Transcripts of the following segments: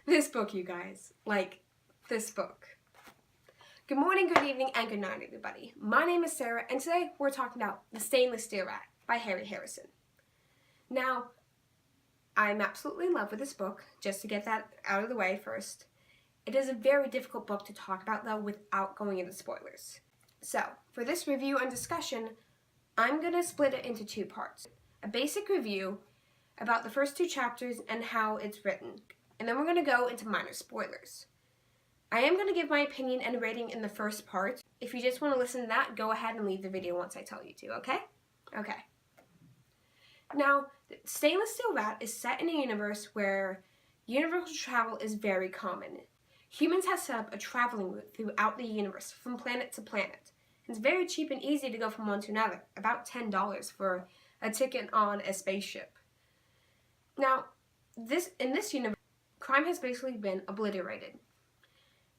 This book, you guys. Like, this book. Good morning, good evening, and good night, everybody. My name is Sarah, and today we're talking about The Stainless Steel Rat by Harry Harrison. Now, I'm absolutely in love with this book, just to get that out of the way first. It is a very difficult book to talk about, though, without going into spoilers. So, for this review and discussion, I'm going to split it into two parts. A basic review about the first two chapters and how it's written. And then we're going to go into minor spoilers. I am going to give my opinion and rating in the first part. If you just want to listen to that, go ahead and leave the video once I tell you to, okay? Okay. Now, Stainless Steel Rat is set in a universe where universal travel is very common. Humans have set up a traveling route throughout the universe, from planet to planet. It's very cheap and easy to go from one to another, about $10 for a ticket on a spaceship. Now, in this universe, crime has basically been obliterated.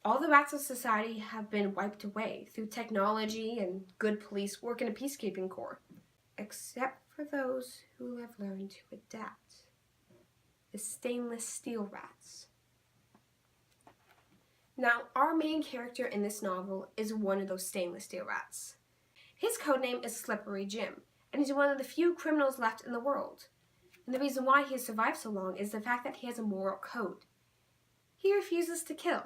All the rats of society have been wiped away through technology and good police work in a peacekeeping corps, except for those who have learned to adapt. The stainless steel rats. Now, our main character in this novel is one of those stainless steel rats. His codename is Slippery Jim, and he's one of the few criminals left in the world. And the reason why he has survived so long is the fact that he has a moral code. He refuses to kill.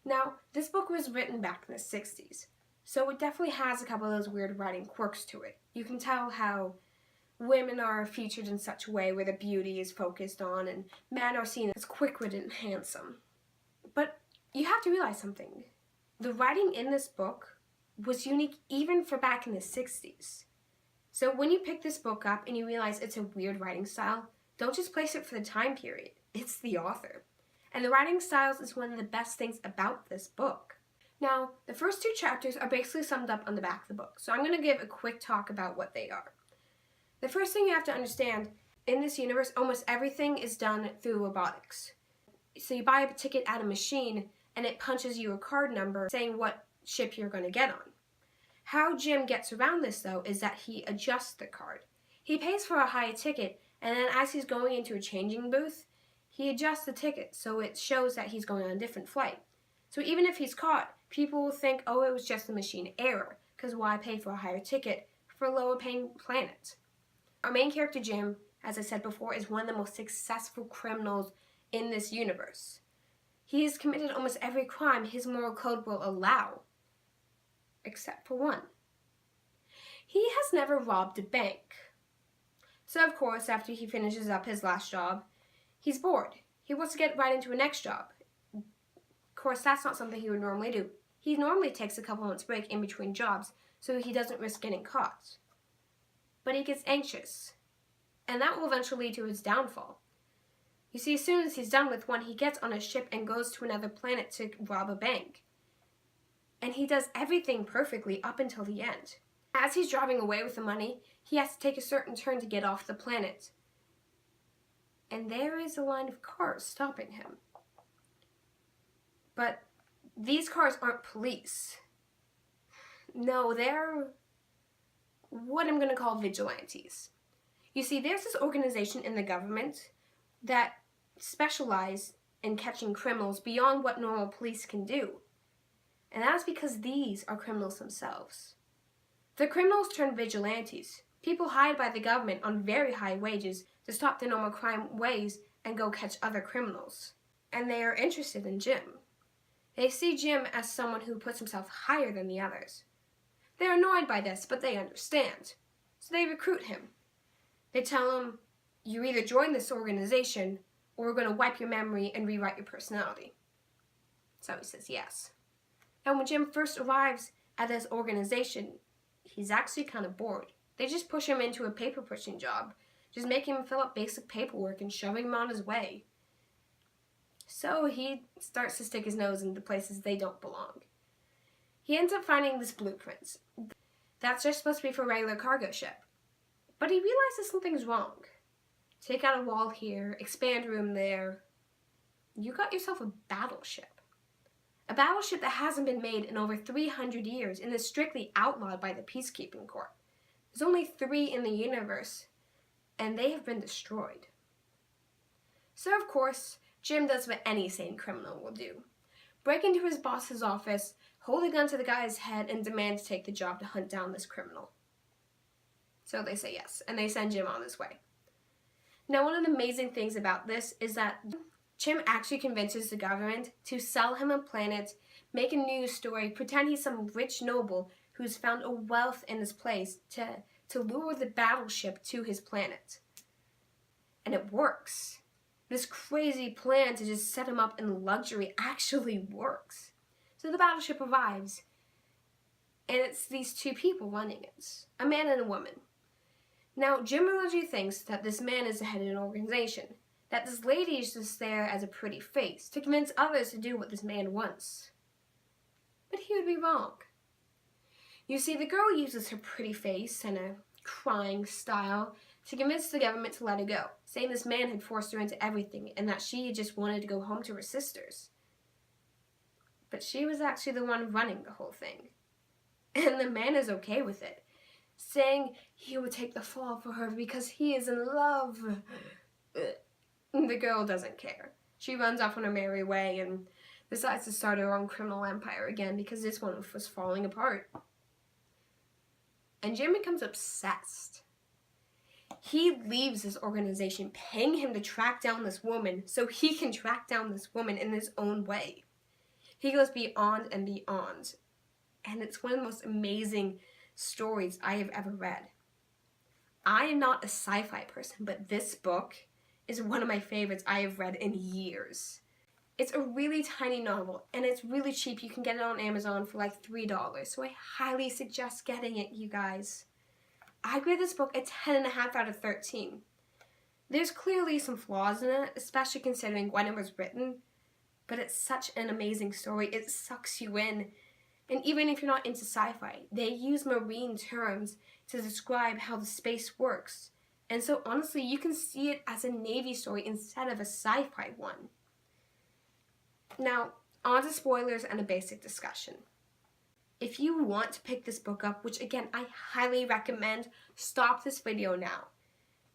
Now, this book was written back in the 60s, so it definitely has a couple of those weird writing quirks to it. You can tell how women are featured in such a way where the beauty is focused on and men are seen as quick-witted and handsome. But you have to realize something. The writing in this book was unique even for back in the 60s. So when you pick this book up and you realize it's a weird writing style, don't just place it for the time period. It's the author. And the writing styles is one of the best things about this book. Now, the first two chapters are basically summed up on the back of the book, so I'm going to give a quick talk about what they are. The first thing you have to understand, in this universe, almost everything is done through robotics. So you buy a ticket at a machine, and it punches you a card number saying what ship you're going to get on. How Jim gets around this, though, is that he adjusts the card. He pays for a high ticket, and then as he's going into a changing booth, he adjusts the ticket so it shows that he's going on a different flight. So even if he's caught, people will think, oh, it was just a machine error, because why pay for a higher ticket for a lower paying planet? Our main character, Jim, as I said before, is one of the most successful criminals in this universe. He has committed almost every crime his moral code will allow, except for one. He has never robbed a bank. So of course, after he finishes up his last job, he's bored. He wants to get right into a next job. Of course, that's not something he would normally do. He normally takes a couple months break in between jobs so he doesn't risk getting caught. But he gets anxious, and that will eventually lead to his downfall. You see, as soon as he's done with one, he gets on a ship and goes to another planet to rob a bank. And he does everything perfectly up until the end. As he's driving away with the money, he has to take a certain turn to get off the planet. And there is a line of cars stopping him. But these cars aren't police. No, they're what I'm going to call vigilantes. You see, there's this organization in the government that specialize in catching criminals beyond what normal police can do. And that's because these are criminals themselves. The criminals turn vigilantes. People hired by the government on very high wages to stop their normal crime ways and go catch other criminals. And they are interested in Jim. They see Jim as someone who puts himself higher than the others. They're annoyed by this, but they understand. So they recruit him. They tell him, you either join this organization or we're going to wipe your memory and rewrite your personality. So he says yes. And when Jim first arrives at this organization, he's actually kind of bored. They just push him into a paper pushing job, just making him fill out basic paperwork and shoving him on his way. So he starts to stick his nose into places they don't belong. He ends up finding this blueprint that's just supposed to be for a regular cargo ship. But he realizes something's wrong. Take out a wall here, expand room there. You got yourself a battleship. A battleship that hasn't been made in over 300 years and is strictly outlawed by the Peacekeeping Corps. There's only 3 in the universe, and they have been destroyed. So of course, Jim does what any sane criminal will do. Break into his boss's office, hold a gun to the guy's head, and demand to take the job to hunt down this criminal. So they say yes, and they send Jim on his way. Now, one of the amazing things about this is that Jim actually convinces the government to sell him a planet, make a news story, pretend he's some rich noble who's found a wealth in this place to lure the battleship to his planet. And it works. This crazy plan to just set him up in luxury actually works. So the battleship arrives, and it's these two people running it, a man and a woman. Now, Jim originally thinks that this man is the head of an organization, that this lady is just there as a pretty face to convince others to do what this man wants. But he would be wrong. You see, the girl uses her pretty face and a crying style to convince the government to let her go, saying this man had forced her into everything and that she just wanted to go home to her sisters. But she was actually the one running the whole thing. And the man is okay with it, saying he would take the fall for her because he is in love. The girl doesn't care. She runs off on her merry way and decides to start her own criminal empire again because this one was falling apart. And Jim becomes obsessed. He leaves this organization paying him to track down this woman so he can track down this woman in his own way. He goes beyond and beyond. And it's one of the most amazing stories I have ever read. I am not a sci-fi person, but this book is one of my favorites I have read in years. It's a really tiny novel, and it's really cheap. You can get it on Amazon for like $3, so I highly suggest getting it, you guys. I grade this book a 10.5 out of 13. There's clearly some flaws in it, especially considering when it was written, but it's such an amazing story. It sucks you in. And even if you're not into sci-fi, they use marine terms to describe how the space works. And so honestly, you can see it as a Navy story instead of a sci-fi one. Now, on to spoilers and a basic discussion. If you want to pick this book up, which again, I highly recommend, stop this video now.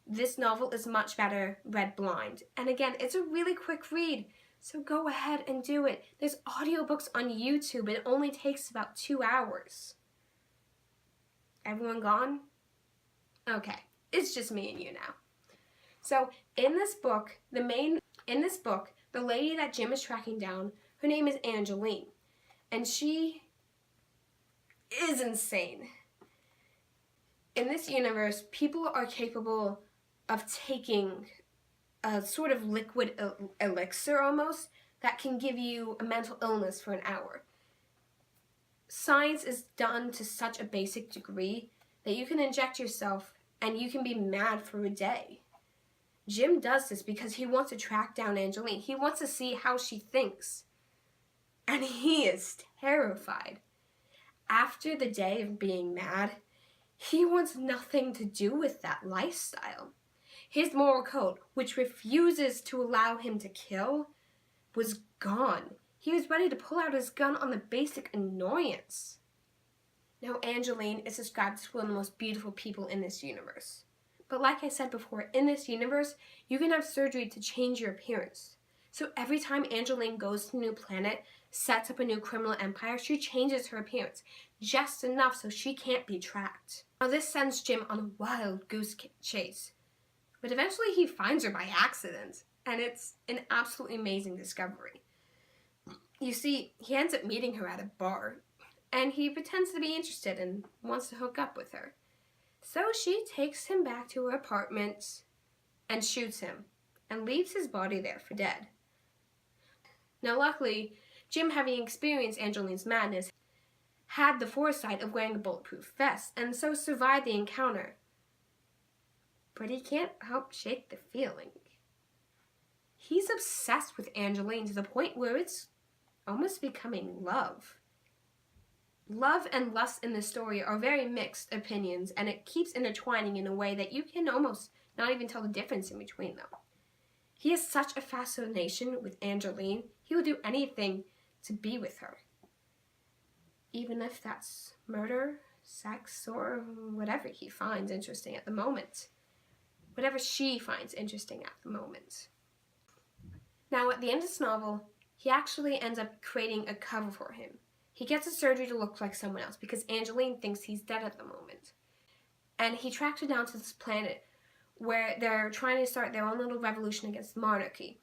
This novel is much better read blind. And again, it's a really quick read, so go ahead and do it. There's audiobooks on YouTube, and it only takes about 2 hours. Everyone gone? Okay, it's just me and you now. So, in this book, the lady that Jim is tracking down, her name is Angeline, and she is insane. In this universe, people are capable of taking a sort of liquid elixir almost that can give you a mental illness for an hour. Science is done to such a basic degree that you can inject yourself and you can be mad for a day. Jim does this because he wants to track down Angeline. He wants to see how she thinks. And he is terrified. After the day of being mad, he wants nothing to do with that lifestyle. His moral code, which refuses to allow him to kill, was gone. He was ready to pull out his gun on the basic annoyance. Now, Angeline is described as one of the most beautiful people in this universe. But like I said before, in this universe, you can have surgery to change your appearance. So every time Angeline goes to a new planet, sets up a new criminal empire, she changes her appearance, just enough so she can't be tracked. Now this sends Jim on a wild goose chase. But eventually he finds her by accident, and it's an absolutely amazing discovery. You see, he ends up meeting her at a bar, and he pretends to be interested and wants to hook up with her. So she takes him back to her apartment and shoots him, and leaves his body there for dead. Now luckily, Jim, having experienced Angeline's madness, had the foresight of wearing a bulletproof vest, and so survived the encounter. But he can't help shake the feeling. He's obsessed with Angeline to the point where it's almost becoming love. Love and lust in this story are very mixed opinions, and it keeps intertwining in a way that you can almost not even tell the difference in between them. He has such a fascination with Angeline, he will do anything to be with her. Even if that's murder, sex, or whatever he finds interesting at the moment. Whatever she finds interesting at the moment. Now, at the end of this novel, he actually ends up creating a cover for him. He gets a surgery to look like someone else because Angeline thinks he's dead at the moment. And he tracks her down to this planet where they're trying to start their own little revolution against monarchy.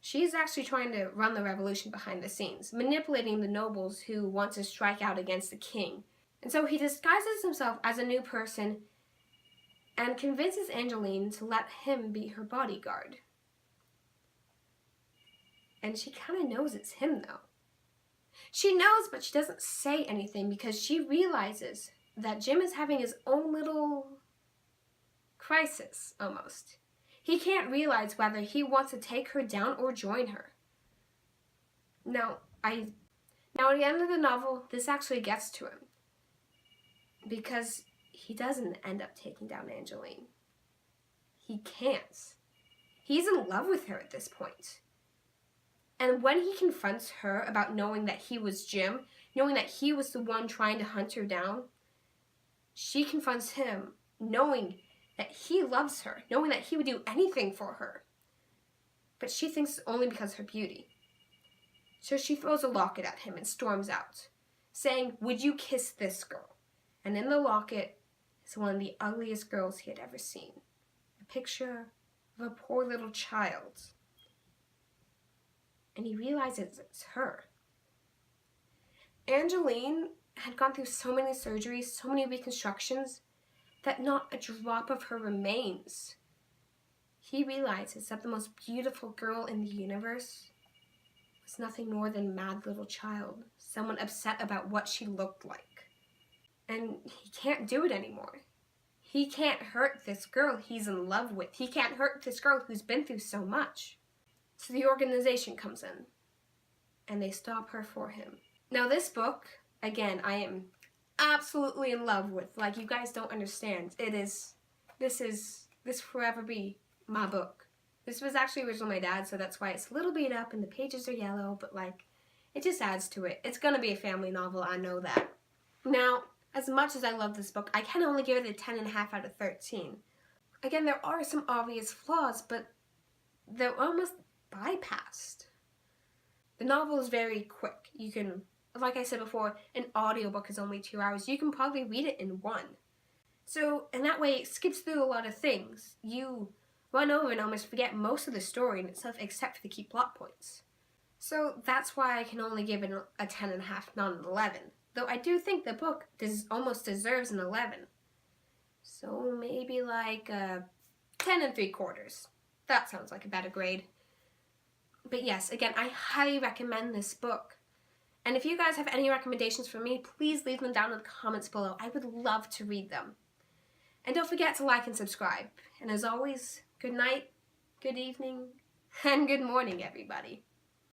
She's actually trying to run the revolution behind the scenes, manipulating the nobles who want to strike out against the king. And so he disguises himself as a new person and convinces Angeline to let him be her bodyguard. And she kind of knows it's him, though. She knows, but she doesn't say anything because she realizes that Jim is having his own little crisis, almost. He can't realize whether he wants to take her down or join her. Now, at the end of the novel, this actually gets to him. Because he doesn't end up taking down Angeline. He can't. He's in love with her at this point. And when he confronts her about knowing that he was Jim, knowing that he was the one trying to hunt her down, she confronts him, knowing that he loves her, knowing that he would do anything for her. But she thinks it's only because of her beauty. So she throws a locket at him and storms out, saying, "Would you kiss this girl?" And in the locket is one of the ugliest girls he had ever seen. A picture of a poor little child. And he realizes it's her. Angeline had gone through so many surgeries, so many reconstructions, that not a drop of her remains. He realizes that the most beautiful girl in the universe was nothing more than a mad little child, someone upset about what she looked like. And he can't do it anymore. He can't hurt this girl he's in love with. He can't hurt this girl who's been through so much. So the organization comes in, and they stop her for him. Now this book, again, I am absolutely in love with. Like, you guys don't understand. This forever be my book. This was actually originally my dad's, so that's why it's a little beat up and the pages are yellow, but like, it just adds to it. It's gonna be a family novel, I know that. Now, as much as I love this book, I can only give it a 10.5 out of 13. Again, there are some obvious flaws, but they're almost bypassed. The novel is very quick. You can, like I said before, an audiobook is only 2 hours. You can probably read it in one. So, in that way, it skips through a lot of things. You run over and almost forget most of the story in itself, except for the key plot points. So, that's why I can only give it a 10.5, not an 11. Though I do think the book almost deserves an 11. So, maybe like 10 3/4. That sounds like a better grade. But yes, again, I highly recommend this book. And if you guys have any recommendations for me, please leave them down in the comments below. I would love to read them. And don't forget to like and subscribe. And as always, good night, good evening, and good morning, everybody.